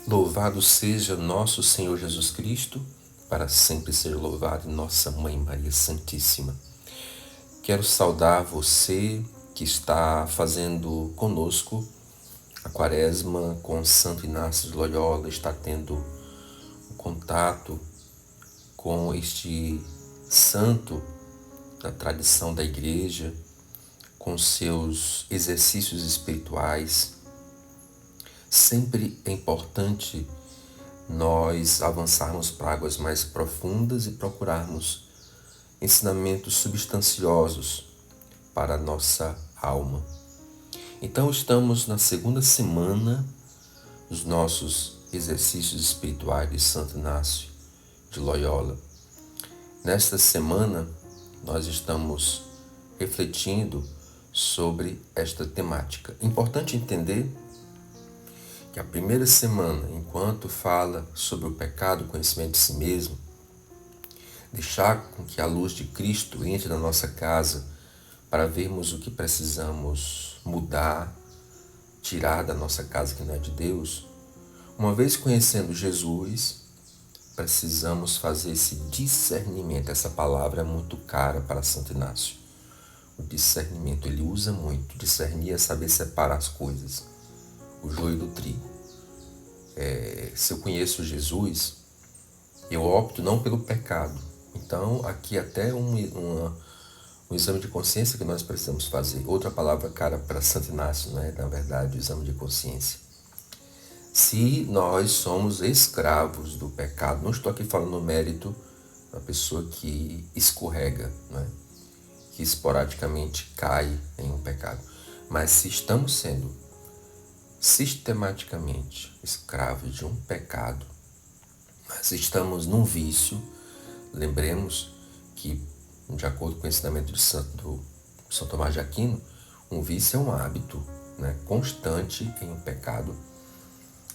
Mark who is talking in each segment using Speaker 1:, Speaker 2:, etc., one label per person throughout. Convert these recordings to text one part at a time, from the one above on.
Speaker 1: Louvado seja nosso Senhor Jesus Cristo, para sempre ser louvado, Nossa Mãe Maria Santíssima. Quero saudar você que está fazendo conosco a quaresma com Santo Inácio de Loyola, está tendo um contato com este santo da tradição da igreja, com seus exercícios espirituais. Sempre é importante nós avançarmos para águas mais profundas e procurarmos ensinamentos substanciosos para a nossa alma. Então estamos na segunda semana dos nossos exercícios espirituais de Santo Inácio de Loyola. Nesta semana nós estamos refletindo sobre esta temática. É importante entender que a primeira semana, enquanto fala sobre o pecado, o conhecimento de si mesmo, deixar com que a luz de Cristo entre na nossa casa para vermos o que precisamos mudar, tirar da nossa casa que não é de Deus. Uma vez conhecendo Jesus, precisamos fazer esse discernimento. Essa palavra é muito cara para Santo Inácio. O discernimento, ele usa muito. Discernir é saber separar as coisas, o joio do trigo. Se eu conheço Jesus, eu opto não pelo pecado. Então, aqui até um exame de consciência que nós precisamos fazer. Outra palavra cara para Santo Inácio, não é? Na verdade, o exame de consciência. Se nós somos escravos do pecado, não estou aqui falando no mérito da pessoa que escorrega, não é? Que esporadicamente cai em um pecado. Mas se estamos sendo sistematicamente escravos de um pecado, mas estamos num vício, lembremos que, de acordo com o ensinamento de São Tomás de Aquino, um vício é um hábito, né, constante em um pecado.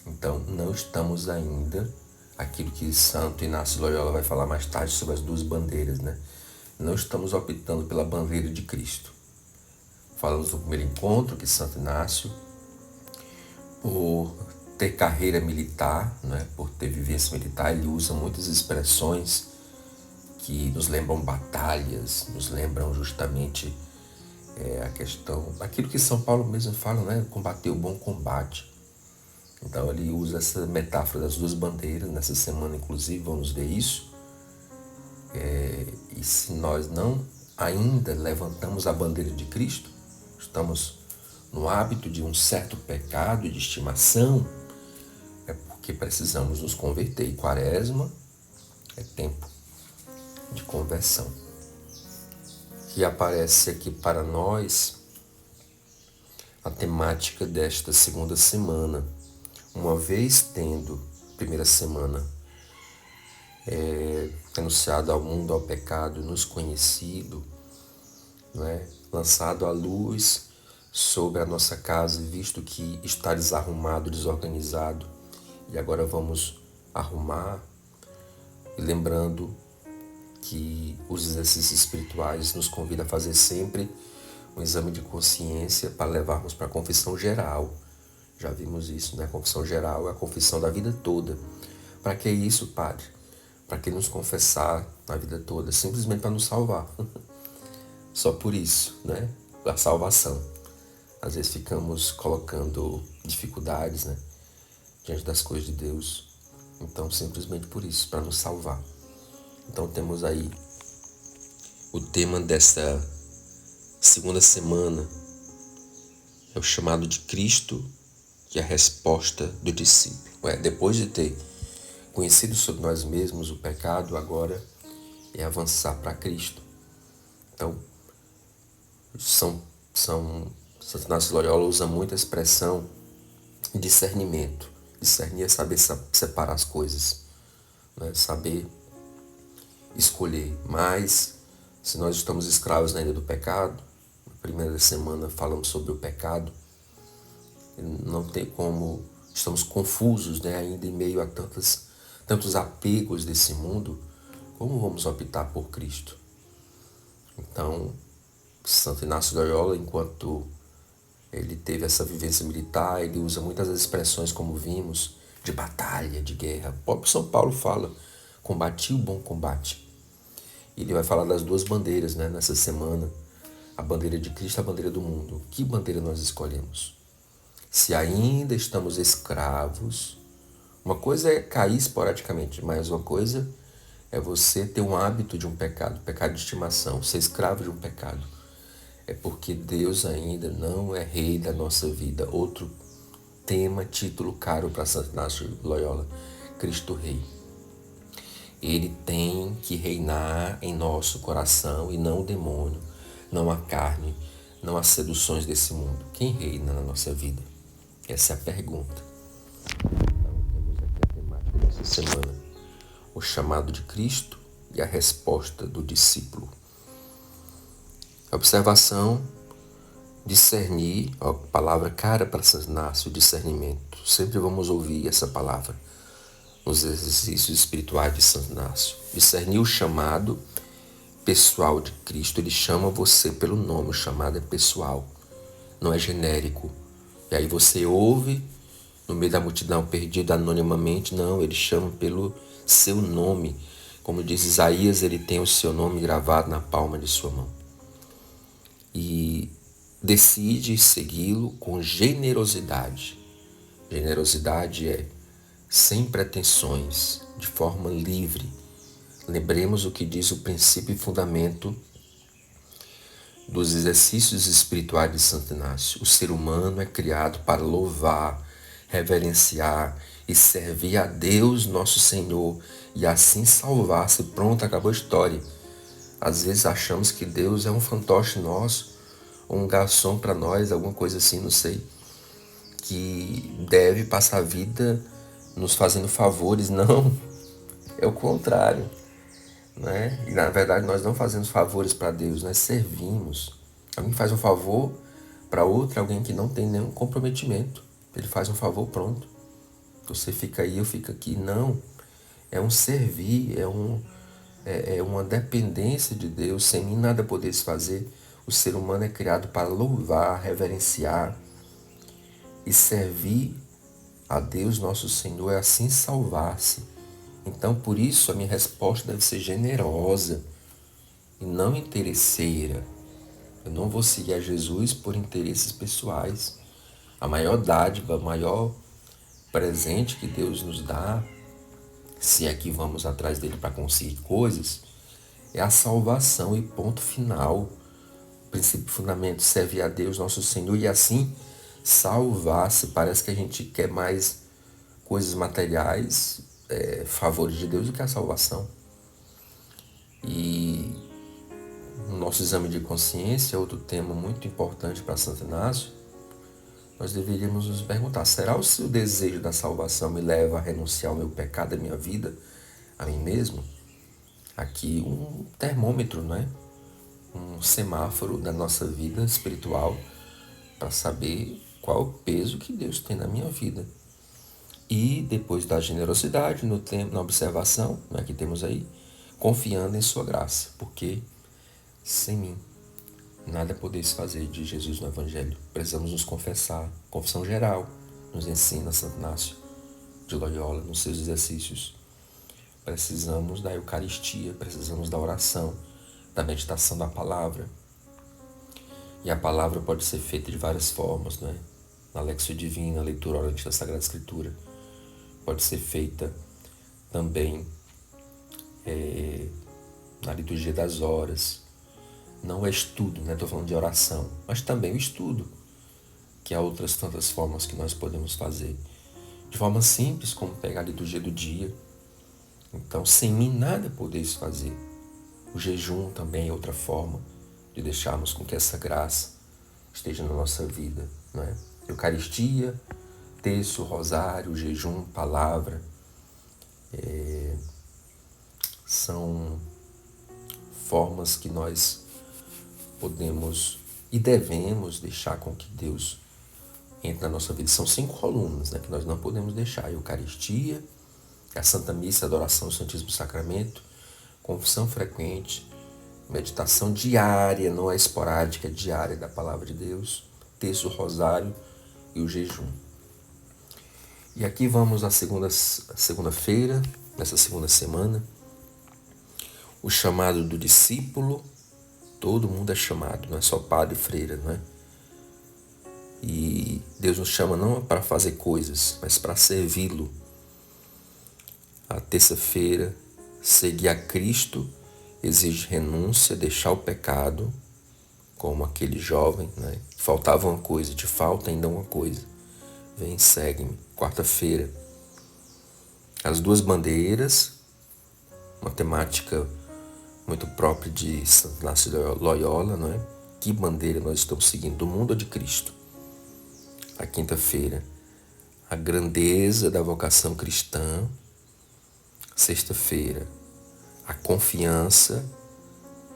Speaker 1: Então, não estamos ainda, aquilo que Santo Inácio de Loyola vai falar mais tarde sobre as duas bandeiras, né? Não estamos optando pela bandeira de Cristo. Falamos no primeiro encontro que Santo Inácio, por ter carreira militar, né, por ter vivência militar, ele usa muitas expressões que nos lembram batalhas, nos lembram justamente a questão, aquilo que São Paulo mesmo fala, né, combater o bom combate. Então ele usa essa metáfora das duas bandeiras. Nessa semana, inclusive, vamos ver isso. E se nós não ainda levantamos a bandeira de Cristo, estamos no hábito de um certo pecado de estimação, é porque precisamos nos converter. E quaresma é tempo de conversão. Que aparece aqui para nós a temática desta segunda semana. Uma vez tendo, primeira semana, anunciado ao mundo, ao pecado, nos conhecido, não é? Lançado a luz sobre a nossa casa, visto que está desarrumado, desorganizado, e agora vamos arrumar, e lembrando que os exercícios espirituais nos convidam a fazer sempre um exame de consciência para levarmos para a confissão geral. Já vimos isso, né? A confissão geral é a confissão da vida toda. Para que isso, Padre? Para que nos confessar na vida toda? Simplesmente para nos salvar. Só por isso, né? A salvação. Às vezes ficamos colocando dificuldades, né, diante das coisas de Deus. Então, simplesmente por isso, para nos salvar. Então, temos aí o tema dessa segunda semana. É o chamado de Cristo, que é a resposta do discípulo. Depois de ter conhecido sobre nós mesmos o pecado, agora é avançar para Cristo. Então, Santo Inácio de Loyola usa muito a expressão discernimento. Discernir é saber separar as coisas, né? Saber escolher. Mas, se nós estamos escravos ainda do pecado, na primeira semana falamos sobre o pecado, não tem como, estamos confusos, né, ainda em meio a tantos apegos desse mundo, como vamos optar por Cristo? Então, Santo Inácio de Loyola, enquanto ele teve essa vivência militar, ele usa muitas expressões, como vimos, de batalha, de guerra. O próprio São Paulo fala, combati o bom combate. Ele vai falar das duas bandeiras, né, nessa semana. A bandeira de Cristo e a bandeira do mundo. Que bandeira nós escolhemos? Se ainda estamos escravos, uma coisa é cair esporadicamente, mas uma coisa é você ter um hábito de um pecado de estimação, ser escravo de um pecado. É porque Deus ainda não é rei da nossa vida. Outro tema, título caro para Santo Inácio de Loyola, Cristo Rei. Ele tem que reinar em nosso coração e não o demônio, não a carne, não as seduções desse mundo. Quem reina na nossa vida? Essa é a pergunta. Então, temos aqui a temática dessa semana. O chamado de Cristo e a resposta do discípulo. Observação, discernir, a palavra cara para Santo Inácio, discernimento. Sempre vamos ouvir essa palavra nos exercícios espirituais de Santo Inácio. Discernir o chamado pessoal de Cristo. Ele chama você pelo nome, o chamado é pessoal, não é genérico. E aí você ouve no meio da multidão perdido anonimamente, não, ele chama pelo seu nome. Como diz Isaías, ele tem o seu nome gravado na palma de sua mão. E decide segui-lo com generosidade. Generosidade é sem pretensões, de forma livre. Lembremos o que diz o princípio e fundamento dos exercícios espirituais de Santo Inácio. O ser humano é criado para louvar, reverenciar e servir a Deus nosso Senhor e assim salvar-se. Pronto, acabou a história. Às vezes achamos que Deus é um fantoche nosso, ou um garçom para nós, alguma coisa assim, não sei, que deve passar a vida nos fazendo favores. Não, é o contrário, né? E na verdade nós não fazemos favores para Deus, nós servimos. Alguém faz um favor para outro, alguém que não tem nenhum comprometimento, ele faz um favor, pronto, você fica aí, eu fico aqui. Não, é um servir, é uma dependência de Deus. Sem mim nada podeis fazer. O ser humano é criado para louvar, reverenciar e servir a Deus nosso Senhor, é assim salvar-se. Então, por isso, a minha resposta deve ser generosa e não interesseira. Eu não vou seguir a Jesus por interesses pessoais. A maior dádiva, o maior presente que Deus nos dá, se é que vamos atrás dele para conseguir coisas, é a salvação e ponto final. O princípio fundamento, servir a Deus nosso Senhor e assim salvar-se. Parece que a gente quer mais coisas materiais, favores de Deus, do que a salvação. E no nosso exame de consciência, outro tema muito importante para Santo Inácio, nós deveríamos nos perguntar: será o seu desejo da salvação me leva a renunciar ao meu pecado, à minha vida, a mim mesmo? Aqui um termômetro, não é? Um semáforo da nossa vida espiritual para saber qual o peso que Deus tem na minha vida. E depois da generosidade, no tempo, na observação, né, que temos aí, confiando em sua graça, porque sem mim nada podeis fazer, de Jesus no Evangelho. Precisamos nos confessar. Confissão geral nos ensina Santo Inácio de Loyola nos seus exercícios. Precisamos da Eucaristia, precisamos da oração, da meditação da palavra. E a palavra pode ser feita de várias formas, né? Na Lexio Divina, a leitura orante da Sagrada Escritura. Pode ser feita também na liturgia das horas. Não é estudo, né? Estou falando de oração, mas também o estudo, que há outras tantas formas que nós podemos fazer. De forma simples, como pegar a liturgia do dia. Então, sem mim nada podeis fazer. O jejum também é outra forma de deixarmos com que essa graça esteja na nossa vida, não é? Eucaristia, terço, rosário, jejum, palavra, são formas que nós podemos e devemos deixar com que Deus entre na nossa vida. São 5 colunas, né, que nós não podemos deixar: a Eucaristia, a Santa Missa, a adoração ao Santíssimo Sacramento, confissão frequente, meditação diária, não é esporádica, é diária da Palavra de Deus, terço, rosário e o jejum. E aqui vamos à segunda-feira, nessa segunda semana, o chamado do discípulo. Todo mundo é chamado, não é só padre e freira, não é? E Deus nos chama não para fazer coisas, mas para servi-lo. A terça-feira, seguir a Cristo exige renúncia, deixar o pecado, como aquele jovem, né? Faltava uma coisa, te falta ainda uma coisa. Vem, segue-me. Quarta-feira, as duas bandeiras, uma temática muito própria de Santo Inácio de Loyola, não é? Que bandeira nós estamos seguindo, do mundo ou de Cristo? A quinta-feira, a grandeza da vocação cristã. Sexta-feira, a confiança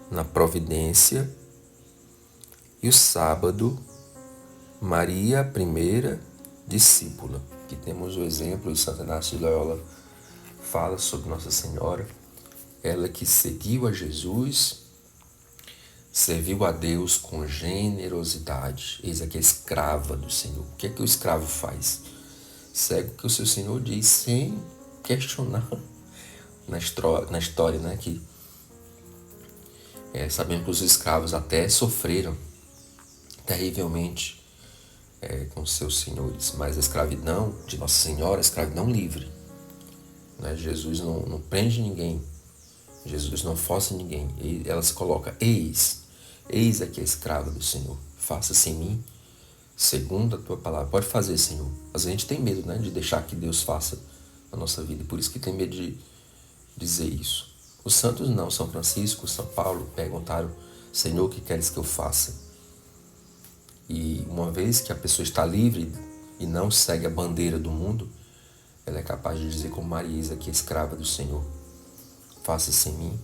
Speaker 1: na providência. E o sábado, Maria, a primeira discípula. Aqui temos o exemplo de Santo Inácio de Loyola, fala sobre Nossa Senhora, ela que seguiu a Jesus, serviu a Deus com generosidade. Eis aqui a escrava do Senhor. O que é que o escravo faz? Segue o que o seu Senhor diz sem questionar. Na história, né, que sabemos que os escravos até sofreram terrivelmente com seus senhores, mas a escravidão de Nossa Senhora, a escravidão livre, né? Jesus não prende ninguém, Jesus não força ninguém, e ela se coloca, eis aqui a escrava do Senhor, faça-se em mim segundo a tua palavra. Pode fazer, Senhor. Mas a gente tem medo, né, de deixar que Deus faça na nossa vida, e por isso que tem medo de dizer isso. Os santos não, São Francisco, São Paulo, perguntaram, Senhor, o que queres que eu faça? E uma vez que a pessoa está livre e não segue a bandeira do mundo, ela é capaz de dizer como Maria, que é escrava do Senhor, faça-se em mim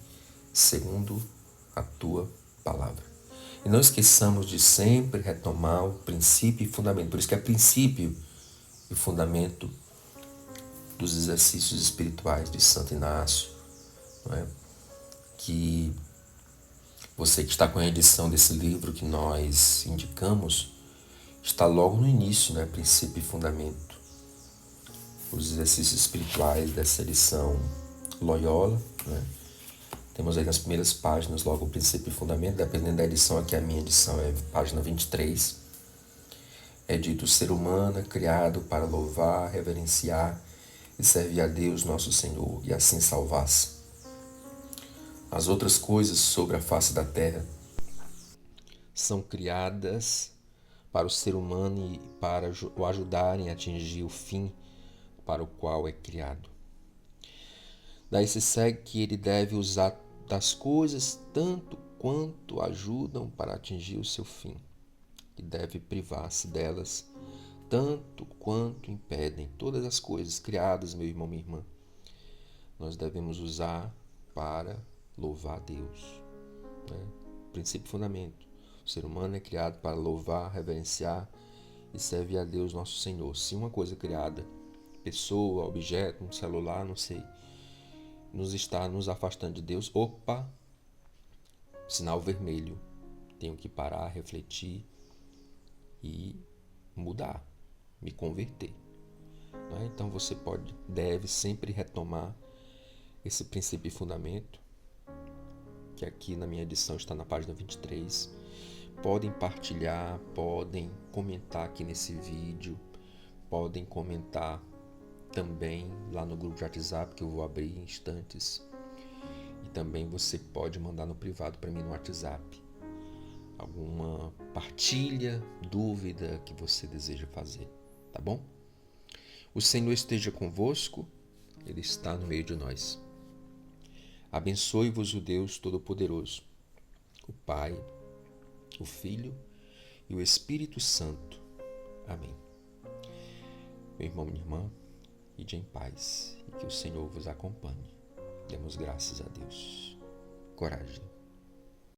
Speaker 1: segundo a tua palavra. E não esqueçamos de sempre retomar o princípio e fundamento. Por isso que é princípio e fundamento dos exercícios espirituais de Santo Inácio, não é? Que você que está com a edição desse livro que nós indicamos, está logo no início, né? Princípio e fundamento. Os exercícios espirituais dessa edição Loyola, né? Temos aí nas primeiras páginas logo o princípio e fundamento, dependendo da edição, aqui a minha edição é página 23. É dito: o ser humano é criado para louvar, reverenciar e servir a Deus nosso Senhor, e assim salvar-se. As outras coisas sobre a face da terra são criadas para o ser humano e para o ajudarem a atingir o fim para o qual é criado. Daí se segue que ele deve usar das coisas tanto quanto ajudam para atingir o seu fim, e deve privar-se delas tanto quanto impedem. Todas as coisas criadas, meu irmão, minha irmã, nós devemos usar para louvar a Deus, né? Princípio e fundamento. O ser humano é criado para louvar, reverenciar e servir a Deus nosso Senhor. Se uma coisa criada, pessoa, objeto, um celular, não sei, nos está nos afastando de Deus, opa, sinal vermelho. Tenho que parar, refletir e mudar, me converter. Então você deve sempre retomar esse princípio e fundamento, que aqui na minha edição está na página 23. Podem partilhar, podem comentar aqui nesse vídeo, podem comentar também lá no grupo de WhatsApp que eu vou abrir em instantes. E também você pode mandar no privado para mim no WhatsApp alguma partilha, dúvida que você deseja fazer, tá bom? O Senhor esteja convosco, Ele está no meio de nós. Abençoe-vos o Deus Todo-Poderoso, o Pai, o Filho e o Espírito Santo. Amém. Meu irmão, minha irmã, ide em paz e que o Senhor vos acompanhe. Demos graças a Deus. Coragem.